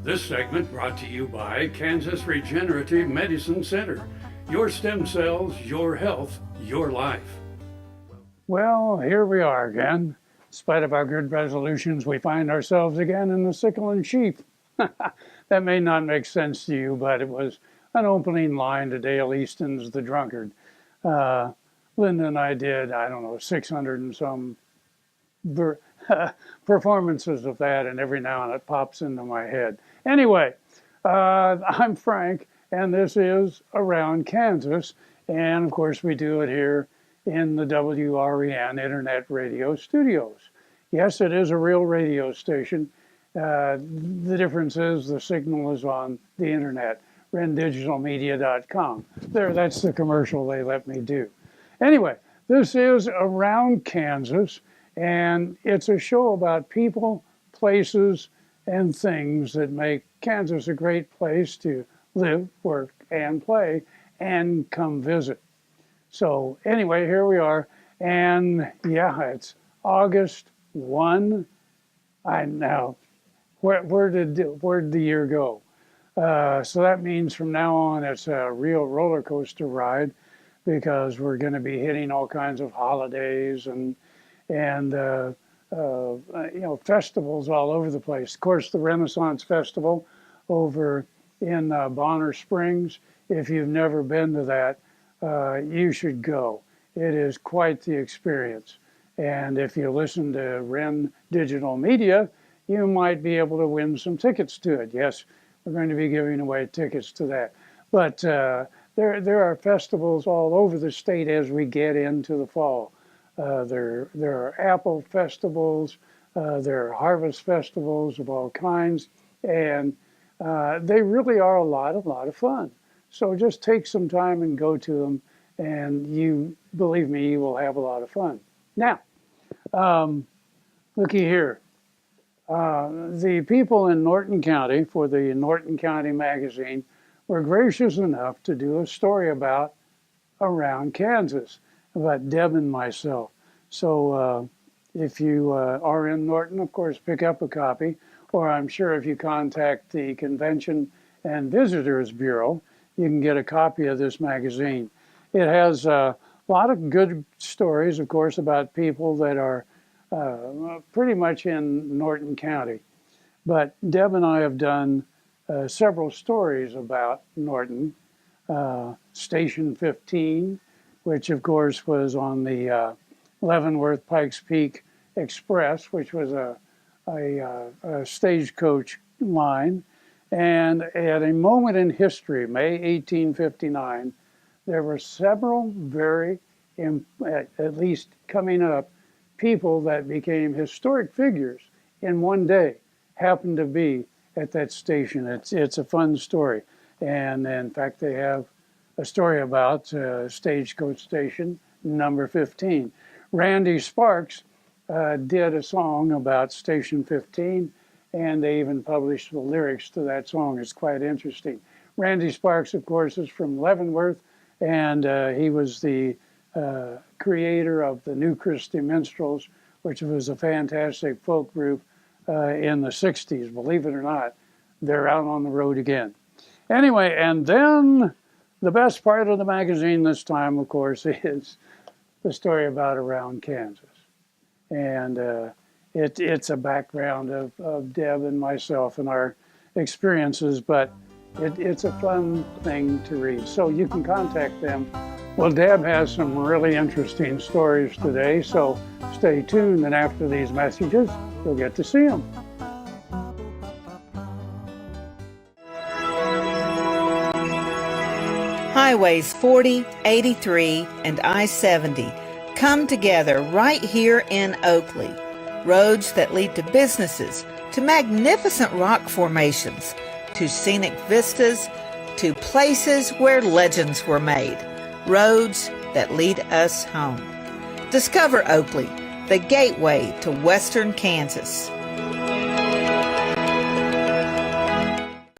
This segment brought to you by Kansas Regenerative Medicine Center. Your stem cells, your health, your life. Well, here we are again. In spite of our good resolutions, we find ourselves again in the Sickle and Sheaf. That may not make sense to you, but it was an opening line to Dale Easton's The Drunkard. Linda and I did, 600 and some performances of that, and every now and then it pops into my head. Anyway, I'm Frank, and this is Around Kansas, and of course we do it here in the WREN Internet Radio Studios. Yes, it is a real radio station. The difference is the signal is on the internet, WRENdigitalmedia.com. There, that's the commercial they let me do. Anyway, this is Around Kansas, and it's a show about people, places, and things that make Kansas a great place to live, work, and play, and come visit. So anyway, here we are, and yeah, it's August 1. Where did the year go? So that means from now on it's a real roller coaster ride, because we're going to be hitting all kinds of holidays and festivals all over the place. Of course, the Renaissance Festival over in Bonner Springs. If you've never been to that, you should go. It is quite the experience. And if you listen to WREN Digital Media, you might be able to win some tickets to it. Yes, we're going to be giving away tickets to that. But there are festivals all over the state as we get into the fall. There are apple festivals, there are harvest festivals of all kinds, and they really are a lot of fun. So just take some time and go to them, and believe me, you will have a lot of fun. Now, looky here. The people in Norton County, for the Norton County Magazine, were gracious enough to do a story about Around Kansas, about Deb and myself. So if you are in Norton, of course, pick up a copy, or I'm sure if you contact the Convention and Visitors Bureau, you can get a copy of this magazine. It has a lot of good stories, of course, about people that are pretty much in Norton County. But Deb and I have done several stories about Norton. Station 15, which of course was on the Leavenworth Pikes Peak Express, which was a stagecoach line. And at a moment in history, May 1859, there were several very, at least coming up, people that became historic figures in one day happened to be at that station. It's a fun story. And in fact, they have a story about Stagecoach Station number 15. Randy Sparks did a song about Station 15, and they even published the lyrics to that song. It's quite interesting. Randy Sparks, of course, is from Leavenworth, and he was the creator of the New Christy Minstrels, which was a fantastic folk group in the 60s. Believe it or not, they're out on the road again. Anyway, and then the best part of the magazine this time, of course, is the story about Around Kansas. And it's a background of Deb and myself and our experiences, but it's a fun thing to read. So you can contact them. Well, Deb has some really interesting stories today, so stay tuned, and after these messages, you'll get to see them. Highways 40, 83, and I-70 come together right here in Oakley. Roads that lead to businesses, to magnificent rock formations, to scenic vistas, to places where legends were made. Roads that lead us home. Discover Oakley, the gateway to Western Kansas.